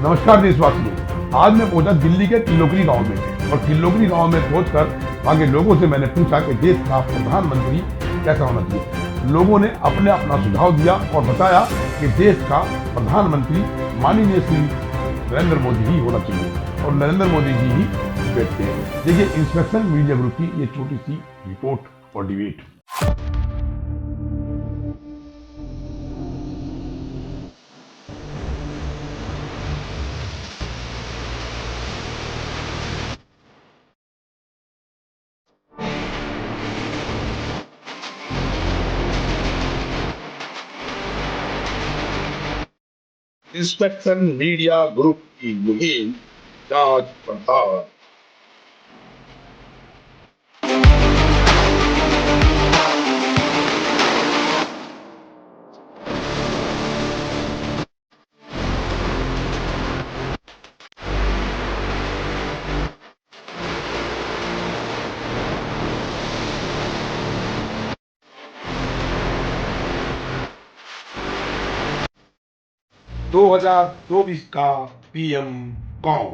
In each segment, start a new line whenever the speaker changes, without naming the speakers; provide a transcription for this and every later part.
नमस्कार देशवासियों, आज मैं पहुंचा दिल्ली के किल्लोकरी गांव में और किल्लोकरी गांव में पहुंचकर वहां के लोगों से मैंने पूछा कि देश का प्रधानमंत्री कैसा होना चाहिए। लोगों ने अपना सुझाव दिया और बताया कि देश का प्रधानमंत्री माननीय श्री नरेंद्र मोदी ही होना चाहिए और नरेंद्र मोदी जी ही बैठते हैं। देखिए इंस्पेक्शन मीडिया ग्रुप की ये छोटी सी रिपोर्ट और डिबेट। इंस्पेक्शन मीडिया ग्रुप की मुहिम जांच पड़ताल। दो 2024 का पीएम गांव।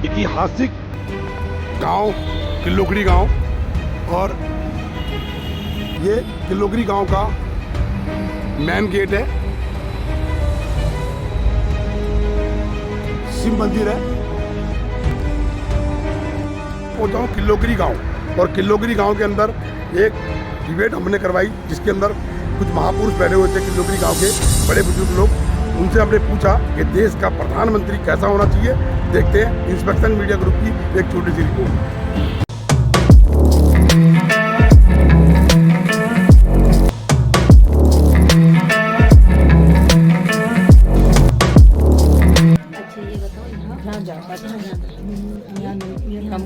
ऐतिहासिक गांव किल्लोकरी गांव और ये किल्लोकरी गांव का मेन गेट है। शिव मंदिर है। पहुंचा हूं किल्लोकरी गांव और किल्लोकरी गांव के अंदर एक डिबेट हमने करवाई जिसके अंदर कुछ महापुरुष बैठे हुए थे किल्लोकरी गांव के बड़े बुजुर्ग लोग। उनसे हमने पूछा कि देश का प्रधानमंत्री कैसा होना चाहिए। देखते हैं इंस्पेक्शन मीडिया ग्रुप की एक छोटी सी रिपोर्ट।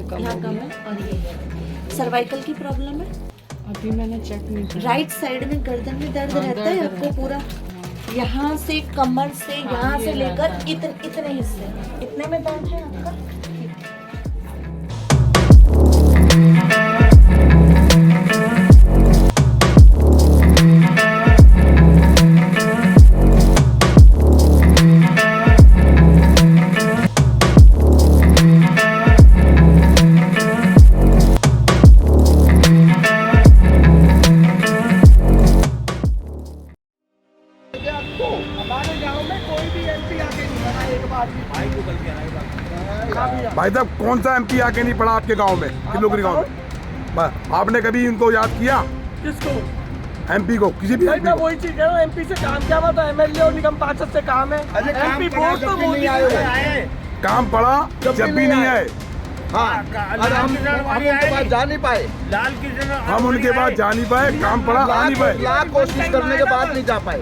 कम है और ये सर्वाइकल की प्रॉब्लम है।
अभी मैंने चेक नहीं किया।
राइट साइड में गर्दन में दर्द रहता है आपको पूरा, यहाँ से कमर से यहाँ से लेकर इतने हिस्से इतने में दर्द है आपका।
हमारे गांव में कोई भी एमपी आके नहीं बना एक बार भी। भाई को गलती आएगा।
भाई साहब कौन सा एमपी आके नहीं पड़ा आपके गांव में किल्लोकरी गांव में? आपने कभी इनको याद किया?
किसको?
एमपी को? किसी भी
भाई मैं वही चीज कह रहा हूँ, एमपी से काम क्या हुआ? तो एमएलए और निगम पार्षद से काम है। एमपी वोट तो मोदी आए,
काम पड़ा जब भी नहीं आए।
हम उनके पास जा नहीं पाए।
हम उनके पास जा नहीं पाए, काम पड़ा आ नहीं पाए।
लाख कोशिश करने के बाद नहीं जा पाए।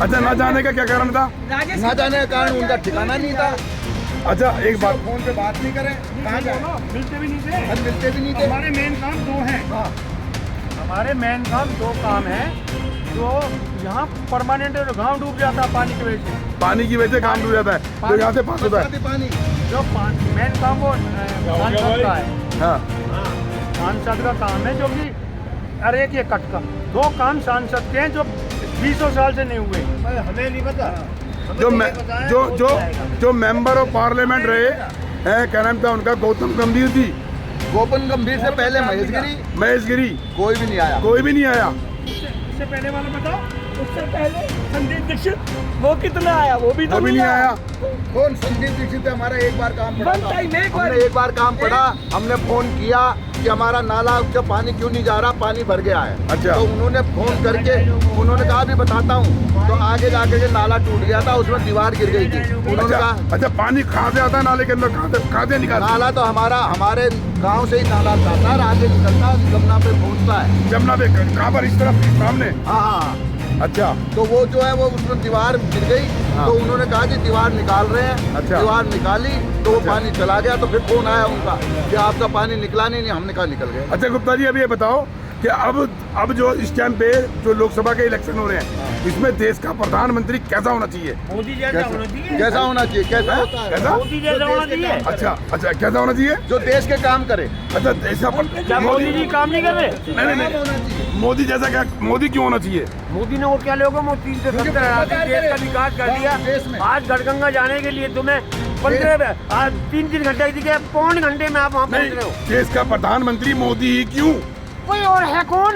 अच्छा, ना जाने का क्या कारण था?
ना जाने का कारण उनका ठिकाना नहीं था।
अच्छा एक बात,
फोन पे बात नहीं करे, कहाँ जाए?
मिलते भी नहीं थे।
हम मिलते भी नहीं थे।
हमारे मेन काम दो हैं। हमारे मेन काम दो काम है जो यहाँ परमानेंट गांव डूब जाता है पानी की वजह से।
पानी की वजह से काम डूब जाता है तो यहाँ से पास होता है।
पानी
जो मेन काम वो सांसद का है।
हाँ,
सांसद का काम है जो कि अरे एक ये कट का दो काम सांसद के हैं जो 20 साल से नहीं हुए।
हमें नहीं पता।
जो मेंबर ऑफ पार्लियामेंट रहे हैं, क्या नाम था उनका? गौतम गंभीर जी।
गोपन गंभीर से पहले महेश गिरी
कोई भी नहीं आया।
इससे पहले वाला बताओ।
उससे पहले संदीप दीक्षित, वो कितना आया? वो भी तो
नहीं आया।
कौन संदीप दीक्षित? हमारा एक बार काम पड़ा, हमने एक बार काम पड़ा। हमने फोन किया कि हमारा नाला का पानी क्यों नहीं जा रहा, पानी भर गया है।
अच्छा।
तो उन्होंने फोन करके उन्होंने कहा भी बताता हूँ। तो आगे जाके के नाला टूट गया था, उसमें दीवार गिर गई थी। उन्होंने कहा
अच्छा पानी कहाँ से आता है नाले के अंदर? कहाँ से निकालता?
नाला तो हमारे गाँव से ही नाला जाता है, आगे निकलता है, जमुना पे पहुँचता है।
जमुना पे कहाँ पर? इस तरफ सामने?
हाँ।
अच्छा,
तो वो जो है वो उसमें दीवार गिर गई। तो उन्होंने कहा कि दीवार निकाल रहे हैं।
अच्छा।
दीवार निकाली तो वो पानी चला गया। तो फिर फोन आया उनका कि आपका पानी निकला नहीं। हमने कहा निकल गया।
अच्छा गुप्ता जी, अभी ये बताओ कि अब जो इस टाइम पे जो लोकसभा के इलेक्शन हो रहे हैं, इसमें देश का प्रधानमंत्री कैसा होना चाहिए?
मोदी जैसा होना चाहिए।
कैसा होना चाहिए? कैसा होता है?
कैसा?
मोदी जैसा होना चाहिए।
अच्छा अच्छा, कैसा होना चाहिए?
जो देश के काम करे।
अच्छा, ऐसा
क्या मोदी जी काम नहीं कर रहे?
नहीं, मोदी जैसा क्या? मोदी क्यों होना चाहिए?
मोदी ने और क्या लोगों को 3 से 70 देश का विकास कर दिया।
देश में
आज गढ़गंगा जाने के लिए तुम्हें 3 घंटे की जगह 3 घंटे में आप वहाँ पहुँच रहे हो।
देश का प्रधानमंत्री मोदी ही क्यों?
कोई और है कौन?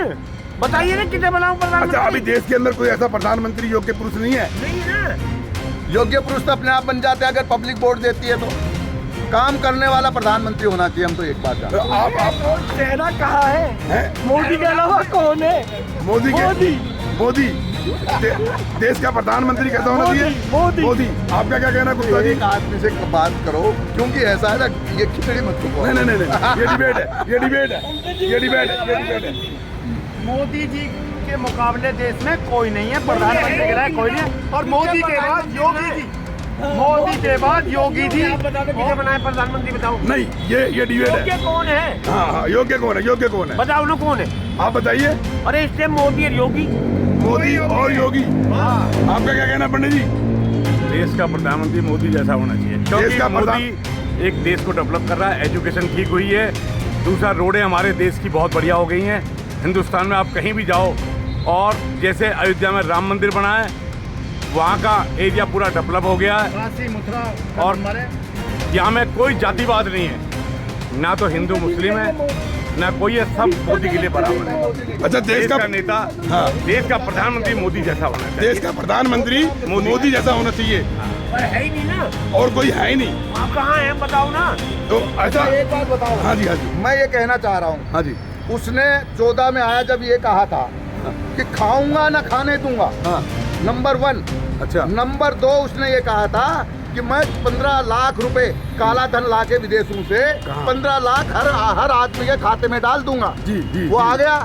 बताइए ना, कितने बनाऊं प्रधानमंत्री?
अच्छा, अभी देश के अंदर कोई ऐसा प्रधानमंत्री योग्य पुरुष नहीं है?
नहीं ना।
योग्य पुरुष तो अपने आप बन जाते हैं अगर पब्लिक वोट देती है तो। काम करने वाला प्रधानमंत्री होना चाहिए, हम तो एक बात जानते हैं।
आप
चेहरा कहाँ है?
हैं?
मोदी के अलावा कौन है?
मोदी मोदी देश का प्रधानमंत्री कैसा होना चाहिए? मोदी। आपका क्या कहना है गुप्ता जी?
एक आदमी से बात करो, क्योंकि ऐसा है ना, ये खिचड़ी मत खाओ।
नहीं, ये डिबेट है।
मोदी जी के मुकाबले देश में कोई नहीं है, प्रधानमंत्री के कोई नहीं है। और मोदी के बाद योगी जी, मोदी के बाद योगी जी किसे बनाए प्रधानमंत्री? बताओ।
नहीं, ये डिबेट है।
योग्य कौन है?
हाँ, योग्य कौन है?
बताओ ना, कौन है?
आप बताइए।
अरे इस टाइम मोदी और योगी।
मोदी और योगी। आपका क्या कहना है पंडित जी?
देश का प्रधानमंत्री मोदी जैसा होना चाहिए,
देश
क्योंकि
का
मोदी एक देश को डेवलप कर रहा है। एजुकेशन ठीक हुई है। दूसरा, रोडें हमारे देश की बहुत बढ़िया हो गई हैं। हिंदुस्तान में आप कहीं भी जाओ, और जैसे अयोध्या में राम मंदिर बना है, वहाँ का एरिया पूरा डेवलप हो गया है। और यहाँ में कोई जातिवाद नहीं है, ना तो हिंदू मुस्लिम है, ना कोई है, सब मोदी के लिए बराबर है।
अच्छा, देश का
नेता,
हाँ,
देश का प्रधानमंत्री मोदी जैसा होना चाहिए।
देश का प्रधानमंत्री मोदी जैसा होना चाहिए,
पर है ही नहीं ना।
और कोई है ही नहीं।
आप कहाँ हैं? बताओ ना।
तो ऐसा
एक बात बताओ।
हाँ जी,
मैं ये कहना चाह रहा हूँ,
हाँ जी।
उसने 14 में आया जब ये कहा था कि खाऊंगा ना खाने दूंगा,
हाँ,
नंबर 1।
अच्छा।
नंबर 2, उसने ये कहा था कि मैं 15 लाख रुपए काला धन लाके विदेशों से 15 लाख हर आदमी के खाते में डाल दूंगा।
जी।
वो आ गया।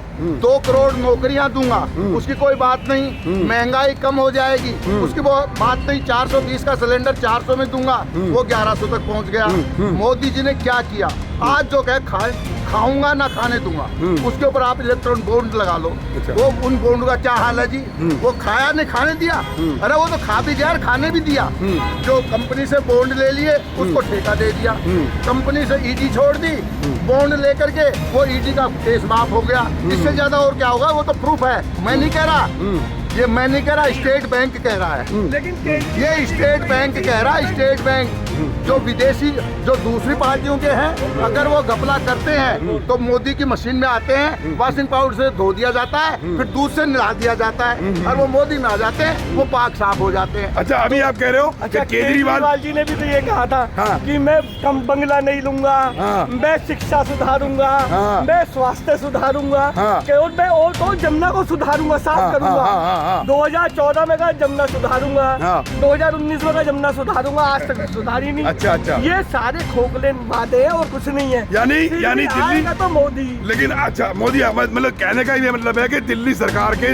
2 करोड़ नौकरियां दूंगा, उसकी कोई बात नहीं। महंगाई कम हो जाएगी, उसकी वो बात नहीं। 420 का सिलेंडर 400 में दूंगा, वो 1100 तक पहुंच गया। मोदी जी ने क्या किया? आज जो कहे खाऊंगा ना खाने दूंगा, उसके ऊपर आप इलेक्ट्रॉनिक बॉन्ड लगा लो।
अच्छा।
वो उन बॉन्ड का क्या हाल है जी? वो खाया नहीं खाने दिया? अरे वो तो खा भी गया और खाने भी दिया। जो कंपनी से बॉन्ड ले लिए उसको ठेका दे दिया, कंपनी से ईडी छोड़ दी, बॉन्ड लेकर के वो ईडी का केस माफ हो गया। इससे ज्यादा और क्या होगा? वो तो प्रूफ है, मैं नहीं कह रहा, ये मैं नहीं कह रहा, स्टेट बैंक कह रहा है।
लेकिन
ये स्टेट बैंक कह रहा है। स्टेट बैंक जो विदेशी, जो दूसरी पार्टियों के हैं, अगर वो घपला करते हैं तो मोदी की मशीन में आते हैं, वॉशिंग पाउडर से धो दिया जाता है, फिर दूध से नहा दिया जाता है, और वो मोदी में आ जाते हैं, वो पाक साफ हो जाते हैं।
अच्छा, अभी आप कह रहे हो कि केजरीवाल
जी ने भी तो ये कहा था
हाँ।
कि मैं कम बंगला नहीं लूंगा,
हाँ।
मैं शिक्षा सुधारूंगा,
हाँ।
मैं स्वास्थ्य सुधारूंगा,
हाँ।
केवल मैं और तो जमुना को सुधारूंगा, साफ
हाँ,
करूंगा।
हाँ, हाँ, हाँ।
2014 में कहा जमुना सुधारूंगा,
हाँ।
2019 में कहा जमुना सुधारूंगा, आज तक सुधारी नहीं।
अच्छा।
ये सारे खोखले वादे हैं और कुछ नहीं है।
यानी
दिल्ली
दिल्ली,
आएगा तो मोदी।
लेकिन अच्छा, मोदी मतलब कहने का ये मतलब है कि दिल्ली सरकार के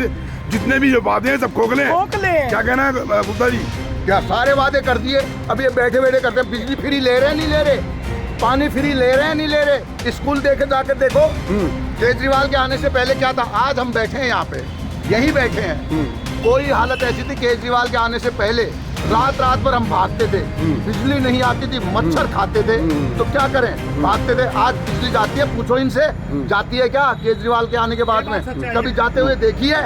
जितने भी जो वादे हैं सब खोखले हैं।
खोखले हैं।
क्या कहना है गुप्ता जी?
क्या सारे वादे कर दिए? अब ये बैठे बैठे करते हैं। बिजली फ्री ले रहे हैं, नहीं ले रहे? पानी फ्री ले रहे हैं, नहीं ले रहे? स्कूल देखे जाके देखो, केजरीवाल के आने से पहले क्या था। आज हम बैठे हैं यहाँ पे, यही बैठे हैं। कोई हालत ऐसी थी केजरीवाल के आने से पहले, रात भर हम भागते थे, बिजली नहीं आती थी, मच्छर खाते थे, तो क्या करें, भागते थे। आज बिजली जाती है, पूछो इनसे, जाती है क्या केजरीवाल के आने के बाद में? कभी जाते हुए देखी है?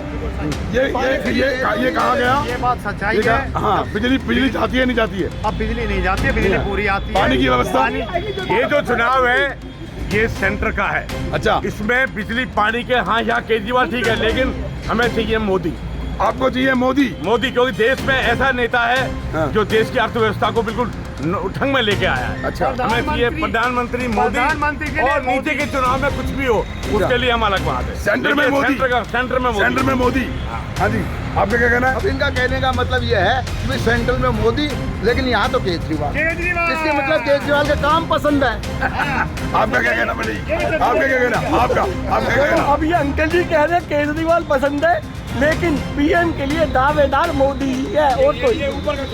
ये कहा गया,
ये बात सच्चाई है।
हाँ, बिजली जाती है, नहीं जाती है?
अब बिजली नहीं जाती है, बिजली पूरी आती है।
पानी की व्यवस्था?
ये जो चुनाव है ये सेंटर का है।
अच्छा,
इसमें बिजली पानी के, हाँ यहाँ केजरीवाल ठीक है, लेकिन हमें चाहिए मोदी।
आपको चाहिए मोदी?
क्योंकि देश में ऐसा नेता है
हाँ।
जो देश की अर्थव्यवस्था को बिल्कुल ढंग में लेके आया है।
अच्छा,
हमें चाहिए प्रधानमंत्री मोदी।
प्रधानमंत्री के लिए
और नीचे के चुनाव में कुछ भी हो, उसके लिए हम अलग बात है।
सेंटर में मोदी। सेंटर में मोदी। हाँ जी, आपका क्या कहना है?
अब इनका कहने का मतलब ये है कि सेंट्रल में मोदी, लेकिन यहाँ तो केजरीवाल। इसके मतलब केजरीवाल के काम पसंद है।
आपका क्या कहना भाई? आपका क्या कहना? आपका क्या कहना?
अब ये अंकल जी कह रहे हैं केजरीवाल पसंद है, लेकिन पीएम के लिए दावेदार मोदी ही है और कोई।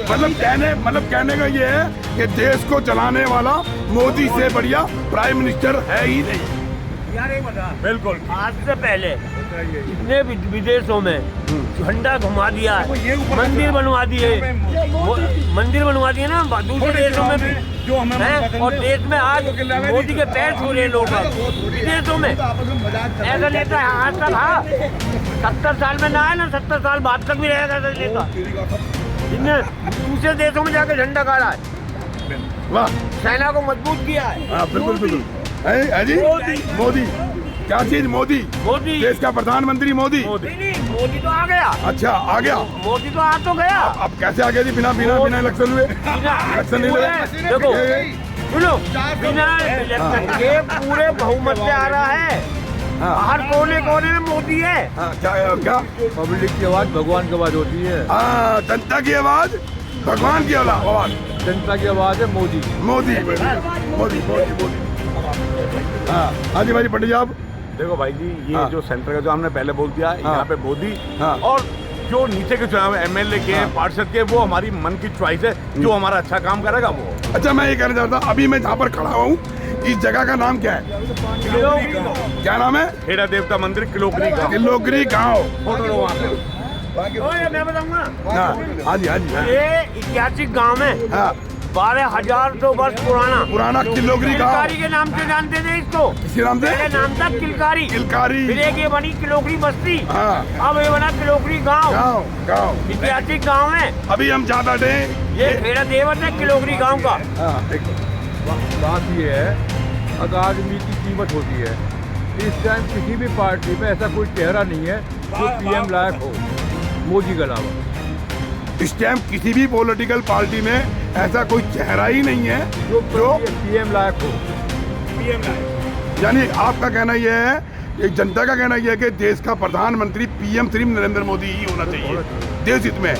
मतलब कहने का ये है कि देश को चलाने वाला मोदी से बढ़िया प्राइम मिनिस्टर है ही नहीं।
बिल्कुल
आज से पहले जितने भी विदेशों में झंडा घुमा दिया है, मंदिर बनवा दिए, मंदिर बनवा दिए ना दूसरे देशों में भी
जो हमें
हैं, और देश में आज मोदी के पैर छू रहे लोग विदेशों में। ऐसा नेता आज तक हाँ 70 साल में ना है ना 70 साल बाद तक भी रहेगा ऐसा नेता, जिसने दूसरे देशों में जाकर झंडा गाड़ा है,
वाह,
सेना को मजबूत किया है।
हाँ बिल्कुल बिल्कुल। अजी मोदी क्या चीज? मोदी
मोदी
देश का प्रधानमंत्री मोदी।
नहीं, मोदी तो आ गया,
अच्छा आ गया।
मोदी तो आ तो गया।
अब कैसे आ गया जी? बिना बिना बिना इलेक्शन हुए? इलेक्शन नहीं हुए?
देखो सुनो, बिना इलेक्शन के पूरे बहुमत से आ रहा है।
हाँ।
हर कोने कोने में मोदी है।
हाँ, क्या
पब्लिक की आवाज भगवान की आवाज होती है।
हाँ, जनता की आवाज भगवान की आवाज,
जनता की आवाज है मोदी।
मोदी मोदी मोदी मोदी। हाँ जी भाई पंडित जी आप
देखो भाई जी, ये
हाँ।
जो सेंटर का जो हमने पहले बोल दिया, यहाँ पे मोदी
हाँ।
और जो नीचे के चुनाव एमएलए के
हाँ।
पार्षद के, वो हमारी मन की चॉइस है, जो हमारा अच्छा काम करेगा वो।
अच्छा मैं ये कहना चाहता हूँ, अभी मैं जहाँ पर खड़ा हूँ इस जगह का नाम क्या है? क्या नाम है?
खेड़ा देवता मंदिर किलोकरी का।
किलोगरी गाँव।
फोटो लो वहाँ पे।
ओए, मैं बताऊंगा,
हाँ जी हाँ जी हाँ।
ये ऐतिहासिक गांव है,
हाँ
12,000 वर्ष पुराना।
पुराना किलोगरी गाँव।
किलकारी के नाम से जानते थे इसको।
इसी नाम से?
पहले नाम था किलकारी,
किलकारी।
फिर एक ये बनी किलोकरी बस्ती,
हाँ।
अब ये बना किलोकरी गांव।
गाँव गाँव।
ऐतिहासिक गांव है
अभी हम जहाँ बैठे
ये, खेड़ा देवत है किलोगरी गांव का।
हाँ देखो
बात ये है, अगर आदमी की कीमत होती है, इस टाइम किसी भी पार्टी में ऐसा कोई चेहरा नहीं है जो पीएम लायक हो मोदी के अलावा।
इस टाइम किसी भी पॉलिटिकल पार्टी में ऐसा कोई चेहरा ही नहीं है जो
पीएम लायक हो।
यानी आपका कहना यह है, एक जनता का कहना यह है कि देश का प्रधानमंत्री पीएम श्री नरेंद्र मोदी ही होना चाहिए देश हित में।